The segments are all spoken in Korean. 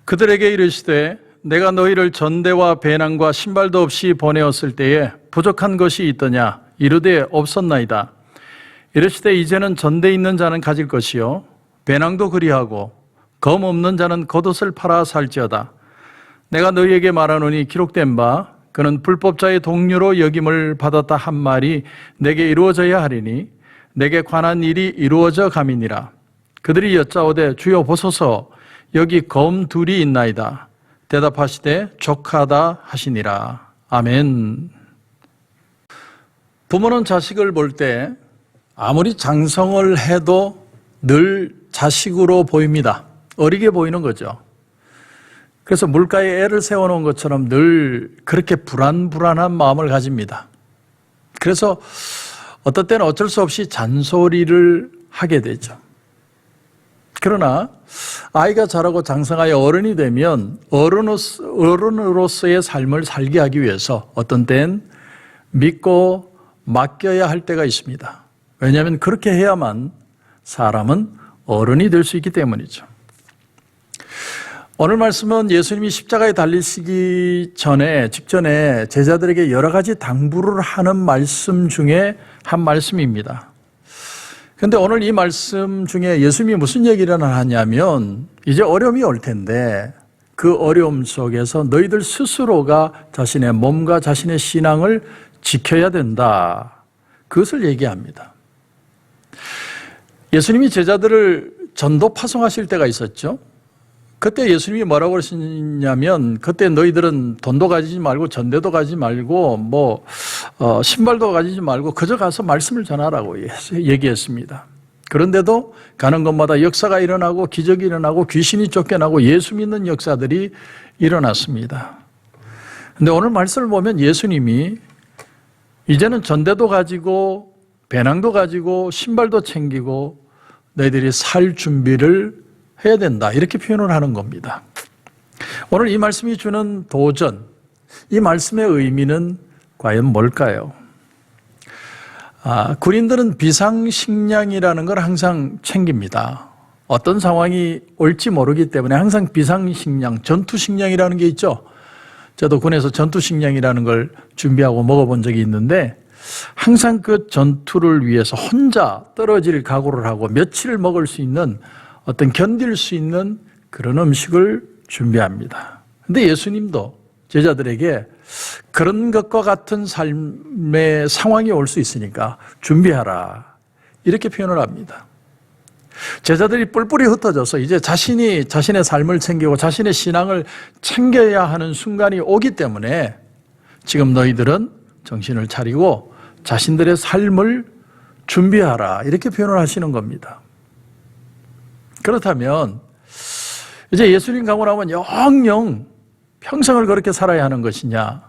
그들에게 이르시되 내가 너희를 전대와 배낭과 신발도 없이 보내었을 때에 부족한 것이 있더냐? 이르되 없었나이다. 이르시되 이제는 전대 있는 자는 가질 것이요 배낭도 그리하고 검 없는 자는 겉옷을 팔아 살지어다. 내가 너희에게 말하노니 기록된 바 그는 불법자의 동료로 여김을 받았다 한 말이 내게 이루어져야 하리니 내게 관한 일이 이루어져 감이니라. 그들이 여짜오되 주여 보소서 여기 검 둘이 있나이다. 대답하시되 족하다 하시니라. 아멘. 부모는 자식을 볼 때 아무리 장성을 해도 늘 자식으로 보입니다. 어리게 보이는 거죠. 그래서 물가에 애를 세워놓은 것처럼 늘 그렇게 불안한 마음을 가집니다. 그래서 어떨 때는 어쩔 수 없이 잔소리를 하게 되죠. 그러나 아이가 자라고 장성하여 어른이 되면 어른으로서의 삶을 살게 하기 위해서 어떤 때는 믿고 맡겨야 할 때가 있습니다. 왜냐하면 그렇게 해야만 사람은 어른이 될 수 있기 때문이죠. 오늘 말씀은 예수님이 십자가에 달리시기 직전에 제자들에게 여러 가지 당부를 하는 말씀 중에 한 말씀입니다. 그런데 오늘 이 말씀 중에 예수님이 무슨 얘기를 하냐면 이제 어려움이 올 텐데 그 어려움 속에서 너희들 스스로가 자신의 몸과 자신의 신앙을 지켜야 된다. 그것을 얘기합니다. 예수님이 제자들을 전도 파송하실 때가 있었죠. 그때 예수님이 뭐라고 그러시냐면 그때 너희들은 돈도 가지지 말고 전대도 가지지 말고 신발도 가지지 말고 그저 가서 말씀을 전하라고 얘기했습니다. 그런데도 가는 곳마다 역사가 일어나고 기적이 일어나고 귀신이 쫓겨나고 예수 믿는 역사들이 일어났습니다. 그런데 오늘 말씀을 보면 예수님이 이제는 전대도 가지고 배낭도 가지고 신발도 챙기고 너희들이 살 준비를 해야 된다. 이렇게 표현을 하는 겁니다. 오늘 이 말씀이 주는 도전, 이 말씀의 의미는 과연 뭘까요? 군인들은 비상식량이라는 걸 항상 챙깁니다. 어떤 상황이 올지 모르기 때문에 항상 비상식량, 전투식량이라는 게 있죠. 저도 군에서 전투식량이라는 걸 준비하고 먹어본 적이 있는데 항상 그 전투를 위해서 혼자 떨어질 각오를 하고 며칠을 먹을 수 있는 어떤 견딜 수 있는 그런 음식을 준비합니다. 그런데 예수님도 제자들에게 그런 것과 같은 삶의 상황이 올 수 있으니까 준비하라. 이렇게 표현을 합니다. 제자들이 뿔뿔이 흩어져서 이제 자신이 자신의 삶을 챙기고 자신의 신앙을 챙겨야 하는 순간이 오기 때문에 지금 너희들은 정신을 차리고 자신들의 삶을 준비하라. 이렇게 표현을 하시는 겁니다. 그렇다면 이제 예수님 가고 나면 영영 평생을 그렇게 살아야 하는 것이냐,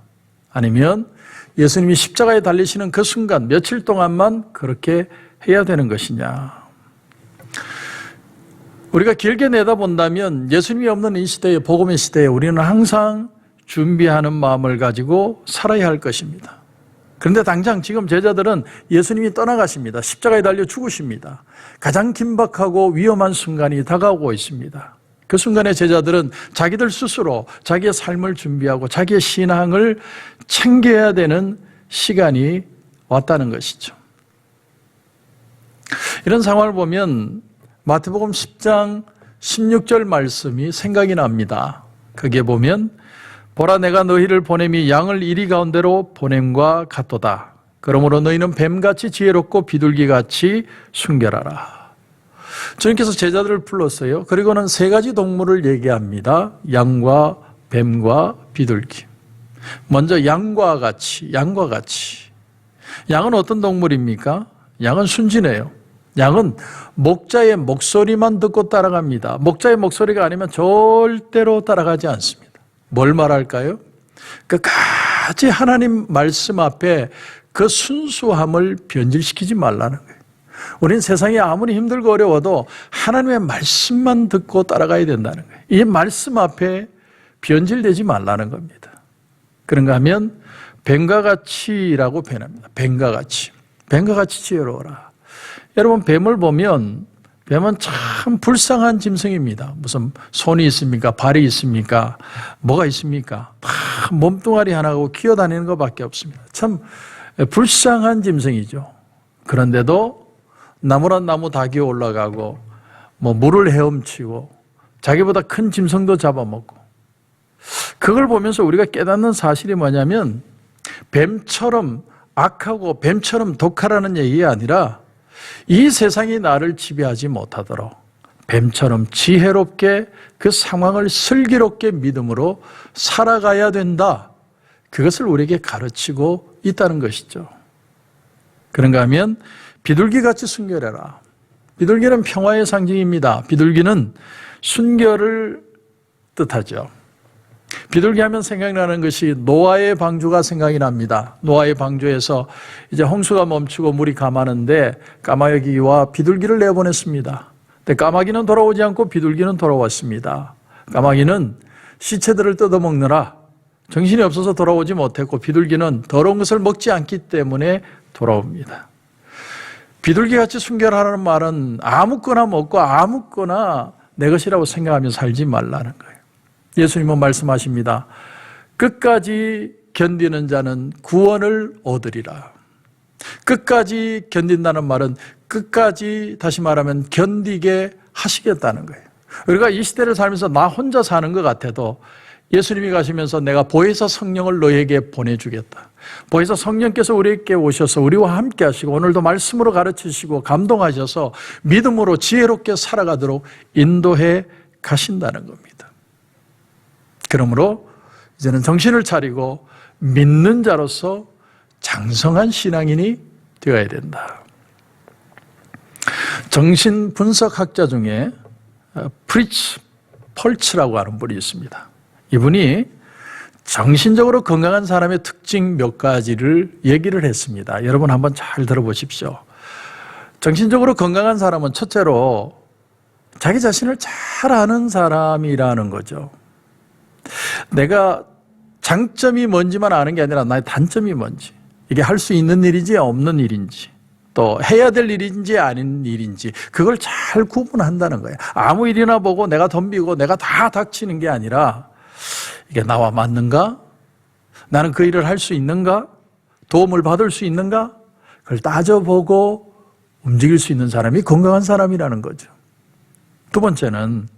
아니면 예수님이 십자가에 달리시는 그 순간 며칠 동안만 그렇게 해야 되는 것이냐. 우리가 길게 내다본다면 예수님이 없는 이 시대에, 복음의 시대에 우리는 항상 준비하는 마음을 가지고 살아야 할 것입니다. 그런데 당장 지금 제자들은 예수님이 떠나가십니다. 십자가에 달려 죽으십니다. 가장 긴박하고 위험한 순간이 다가오고 있습니다. 그 순간에 제자들은 자기들 스스로 자기의 삶을 준비하고 자기의 신앙을 챙겨야 되는 시간이 왔다는 것이죠. 이런 상황을 보면 마태복음 10장 16절 말씀이 생각이 납니다. 거기에 보면 보라 내가 너희를 보냄이 양을 이리 가운데로 보냄과 같도다. 그러므로 너희는 뱀같이 지혜롭고 비둘기같이 순결하라. 주님께서 제자들을 불렀어요. 그리고는 세 가지 동물을 얘기합니다. 양과 뱀과 비둘기. 먼저 양과 같이. 양은 어떤 동물입니까? 양은 순진해요. 양은 목자의 목소리만 듣고 따라갑니다. 목자의 목소리가 아니면 절대로 따라가지 않습니다. 뭘 말할까요? 끝까지 하나님 말씀 앞에 그 순수함을 변질시키지 말라는 거예요. 우린 세상이 아무리 힘들고 어려워도 하나님의 말씀만 듣고 따라가야 된다는 거예요. 이 말씀 앞에 변질되지 말라는 겁니다. 그런가 하면 뱀과 같이라고 표현합니다. 뱀과 같이 지혜로워라. 여러분, 뱀을 보면 뱀은 참 불쌍한 짐승입니다. 무슨 손이 있습니까? 발이 있습니까? 뭐가 있습니까? 다 몸뚱아리 하나고 기어다니는 것밖에 없습니다. 참 불쌍한 짐승이죠. 그런데도 나무란 나무 다 기어 올라가고 물을 헤엄치고 자기보다 큰 짐승도 잡아먹고, 그걸 보면서 우리가 깨닫는 사실이 뭐냐면 뱀처럼 악하고 뱀처럼 독하라는 얘기가 아니라 이 세상이 나를 지배하지 못하도록 뱀처럼 지혜롭게 그 상황을 슬기롭게 믿음으로 살아가야 된다. 그것을 우리에게 가르치고 있다는 것이죠. 그런가 하면 비둘기같이 순결해라. 비둘기는 평화의 상징입니다. 비둘기는 순결을 뜻하죠. 비둘기 하면 생각나는 것이 노아의 방주가 생각이 납니다. 노아의 방주에서 이제 홍수가 멈추고 물이 감하는데 까마귀와 비둘기를 내보냈습니다. 근데 까마귀는 돌아오지 않고 비둘기는 돌아왔습니다. 까마귀는 시체들을 뜯어먹느라 정신이 없어서 돌아오지 못했고, 비둘기는 더러운 것을 먹지 않기 때문에 돌아옵니다. 비둘기같이 순결하라는 말은 아무거나 먹고 아무거나 내 것이라고 생각하며 살지 말라는 거예요. 예수님은 말씀하십니다. 끝까지 견디는 자는 구원을 얻으리라. 끝까지 견딘다는 말은 끝까지, 다시 말하면 견디게 하시겠다는 거예요. 우리가 이 시대를 살면서 나 혼자 사는 것 같아도 예수님이 가시면서 내가 보혜사 성령을 너에게 보내주겠다. 보혜사 성령께서 우리에게 오셔서 우리와 함께 하시고 오늘도 말씀으로 가르치시고 감동하셔서 믿음으로 지혜롭게 살아가도록 인도해 가신다는 겁니다. 그러므로 이제는 정신을 차리고 믿는 자로서 장성한 신앙인이 되어야 된다. 정신분석학자 중에 프리츠 펄츠라고 하는 분이 있습니다. 이분이 정신적으로 건강한 사람의 특징 몇 가지를 얘기를 했습니다. 여러분 한번 잘 들어보십시오. 정신적으로 건강한 사람은 첫째로 자기 자신을 잘 아는 사람이라는 거죠. 내가 장점이 뭔지만 아는 게 아니라 나의 단점이 뭔지, 이게 할 수 있는 일인지 없는 일인지, 또 해야 될 일인지 아닌 일인지 그걸 잘 구분한다는 거예요. 아무 일이나 보고 내가 덤비고 내가 다 닥치는 게 아니라 이게 나와 맞는가? 나는 그 일을 할 수 있는가? 도움을 받을 수 있는가? 그걸 따져보고 움직일 수 있는 사람이 건강한 사람이라는 거죠. 두 번째는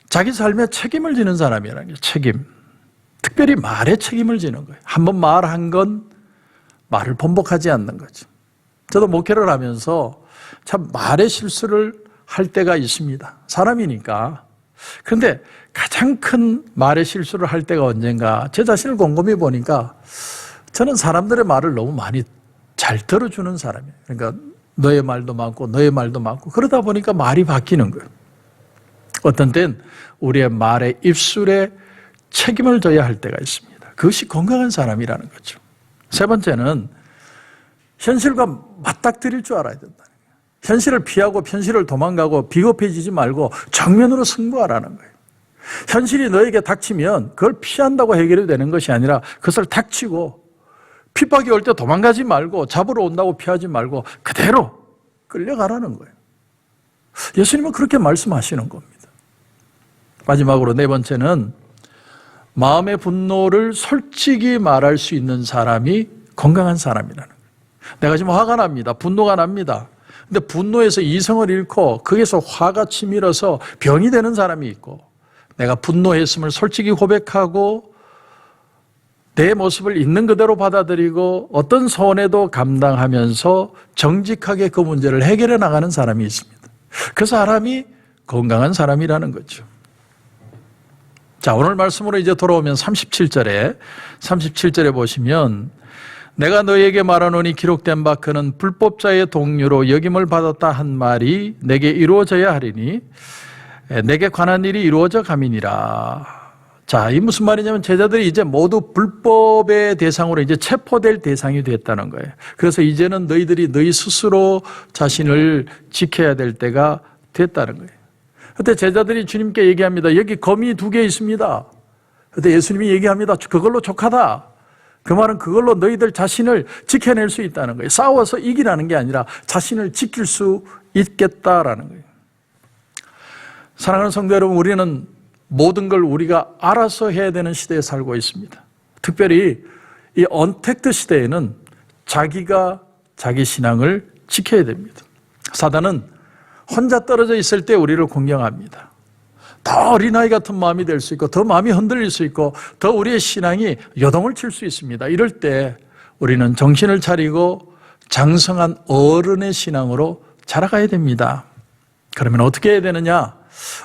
자기 삶에 책임을 지는 사람이라는 게 책임. 특별히 말에 책임을 지는 거예요. 한번 말한 건 말을 번복하지 않는 거죠. 저도 목회를 하면서 참 말의 실수를 할 때가 있습니다. 사람이니까. 그런데 가장 큰 말의 실수를 할 때가 언젠가, 제 자신을 곰곰이 보니까 저는 사람들의 말을 너무 많이 잘 들어주는 사람이에요. 그러니까 너의 말도 많고 너의 말도 많고 그러다 보니까 말이 바뀌는 거예요. 어떤 땐 우리의 말에 입술에 책임을 져야 할 때가 있습니다. 그것이 건강한 사람이라는 거죠. 세 번째는 현실과 맞닥뜨릴 줄 알아야 된다. 현실을 피하고 현실을 도망가고 비겁해지지 말고 정면으로 승부하라는 거예요. 현실이 너에게 닥치면 그걸 피한다고 해결이 되는 것이 아니라 그것을 닥치고, 핍박이 올 때 도망가지 말고 잡으러 온다고 피하지 말고 그대로 끌려가라는 거예요. 예수님은 그렇게 말씀하시는 겁니다. 마지막으로 네 번째는 마음의 분노를 솔직히 말할 수 있는 사람이 건강한 사람이라는 거예요. 내가 지금 화가 납니다. 분노가 납니다. 근데 분노에서 이성을 잃고 거기서 화가 치밀어서 병이 되는 사람이 있고, 내가 분노했음을 솔직히 고백하고 내 모습을 있는 그대로 받아들이고 어떤 손해도 감당하면서 정직하게 그 문제를 해결해 나가는 사람이 있습니다. 그 사람이 건강한 사람이라는 거죠. 자, 오늘 말씀으로 이제 돌아오면 37절에 보시면, 내가 너에게 말하노니 기록된 바 그는 불법자의 동료로 역임을 받았다 한 말이 내게 이루어져야 하리니 내게 관한 일이 이루어져 가미니라. 자, 이 무슨 말이냐면 제자들이 이제 모두 불법의 대상으로 이제 체포될 대상이 됐다는 거예요. 그래서 이제는 너희들이 너희 스스로 자신을 지켜야 될 때가 됐다는 거예요. 그때 제자들이 주님께 얘기합니다. 여기 검이 2개 있습니다. 그때 예수님이 얘기합니다. 그걸로 족하다. 그 말은 그걸로 너희들 자신을 지켜낼 수 있다는 거예요. 싸워서 이기라는 게 아니라 자신을 지킬 수 있겠다라는 거예요. 사랑하는 성도 여러분, 우리는 모든 걸 우리가 알아서 해야 되는 시대에 살고 있습니다. 특별히 이 언택트 시대에는 자기가 자기 신앙을 지켜야 됩니다. 사단은 혼자 떨어져 있을 때 우리를 공경합니다. 더 어린아이 같은 마음이 될 수 있고, 더 마음이 흔들릴 수 있고, 더 우리의 신앙이 요동을 칠 수 있습니다. 이럴 때 우리는 정신을 차리고 장성한 어른의 신앙으로 자라가야 됩니다. 그러면 어떻게 해야 되느냐?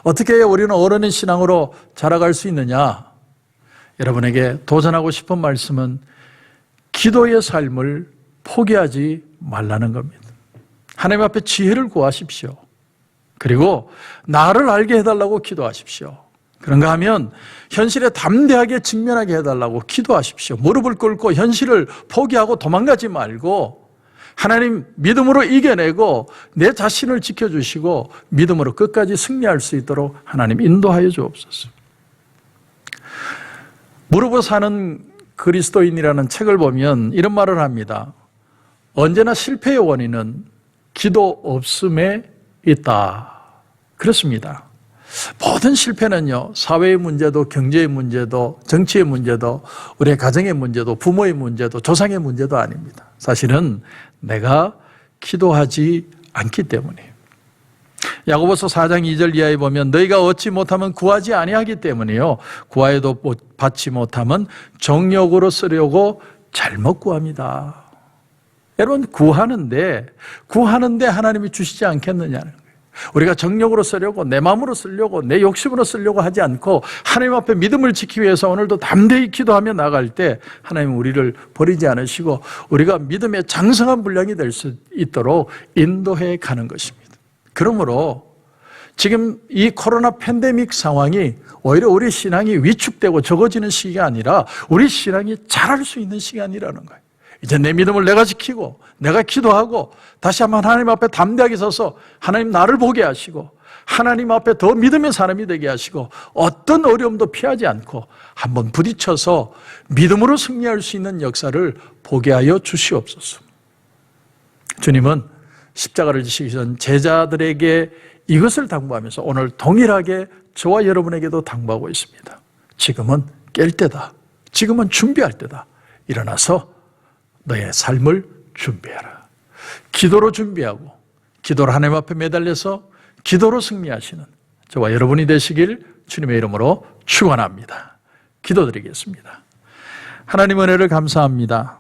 어떻게 해야 우리는 어른의 신앙으로 자라갈 수 있느냐? 여러분에게 도전하고 싶은 말씀은 기도의 삶을 포기하지 말라는 겁니다. 하나님 앞에 지혜를 구하십시오. 그리고 나를 알게 해달라고 기도하십시오. 그런가 하면 현실에 담대하게 직면하게 해달라고 기도하십시오. 무릎을 꿇고 현실을 포기하고 도망가지 말고 하나님 믿음으로 이겨내고 내 자신을 지켜주시고 믿음으로 끝까지 승리할 수 있도록 하나님 인도하여 주옵소서. 무릎을 사는 그리스도인이라는 책을 보면 이런 말을 합니다. 언제나 실패의 원인은 기도 없음에 있다. 그렇습니다. 모든 실패는요, 사회의 문제도, 경제의 문제도, 정치의 문제도, 우리의 가정의 문제도, 부모의 문제도, 조상의 문제도 아닙니다. 사실은 내가 기도하지 않기 때문이에요. 야고보서 4장 2절 이하에 보면 너희가 얻지 못하면 구하지 아니하기 때문이요, 구하여도 받지 못하면 정욕으로 쓰려고 잘못 구합니다. 여러분, 구하는데 하나님이 주시지 않겠느냐는 거예요. 우리가 정욕으로 쓰려고, 내 마음으로 쓰려고, 내 욕심으로 쓰려고 하지 않고 하나님 앞에 믿음을 지키기 위해서 오늘도 담대히 기도하며 나갈 때 하나님은 우리를 버리지 않으시고 우리가 믿음의 장성한 분량이 될 수 있도록 인도해 가는 것입니다. 그러므로 지금 이 코로나 팬데믹 상황이 오히려 우리 신앙이 위축되고 적어지는 시기가 아니라 우리 신앙이 자랄 수 있는 시간이라는 거예요. 이제 내 믿음을 내가 지키고 내가 기도하고 다시 한번 하나님 앞에 담대하게 서서 하나님 나를 보게 하시고 하나님 앞에 더 믿음의 사람이 되게 하시고 어떤 어려움도 피하지 않고 한번 부딪혀서 믿음으로 승리할 수 있는 역사를 보게 하여 주시옵소서. 주님은 십자가를 지시기 전 제자들에게 이것을 당부하면서 오늘 동일하게 저와 여러분에게도 당부하고 있습니다. 지금은 깰 때다. 지금은 준비할 때다. 일어나서 너의 삶을 준비하라. 기도로 준비하고 기도로 하나님 앞에 매달려서 기도로 승리하시는 저와 여러분이 되시길 주님의 이름으로 축원합니다. 기도드리겠습니다. 하나님 은혜를 감사합니다.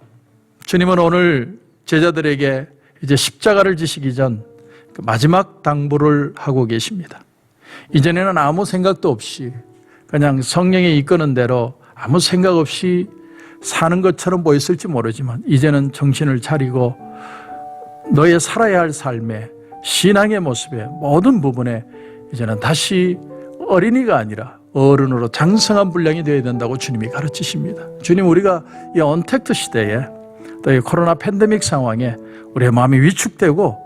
주님은 오늘 제자들에게 이제 십자가를 지시기 전 마지막 당부를 하고 계십니다. 이전에는 아무 생각도 없이 그냥 성령이 이끄는 대로 아무 생각 없이 사는 것처럼 보였을지 모르지만 이제는 정신을 차리고 너의 살아야 할 삶의 신앙의 모습의 모든 부분에 이제는 다시 어린이가 아니라 어른으로 장성한 분량이 되어야 된다고 주님이 가르치십니다. 주님, 우리가 이 언택트 시대에 또 이 코로나 팬데믹 상황에 우리의 마음이 위축되고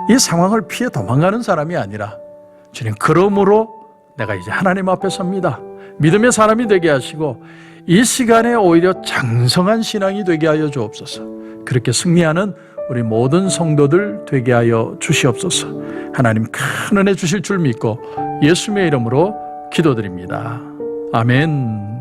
이 상황을 피해 도망가는 사람이 아니라 주님, 그러므로 내가 이제 하나님 앞에 섭니다. 믿음의 사람이 되게 하시고 이 시간에 오히려 장성한 신앙이 되게 하여 주옵소서. 그렇게 승리하는 우리 모든 성도들 되게 하여 주시옵소서. 하나님 큰 은혜 주실 줄 믿고 예수님의 이름으로 기도드립니다. 아멘.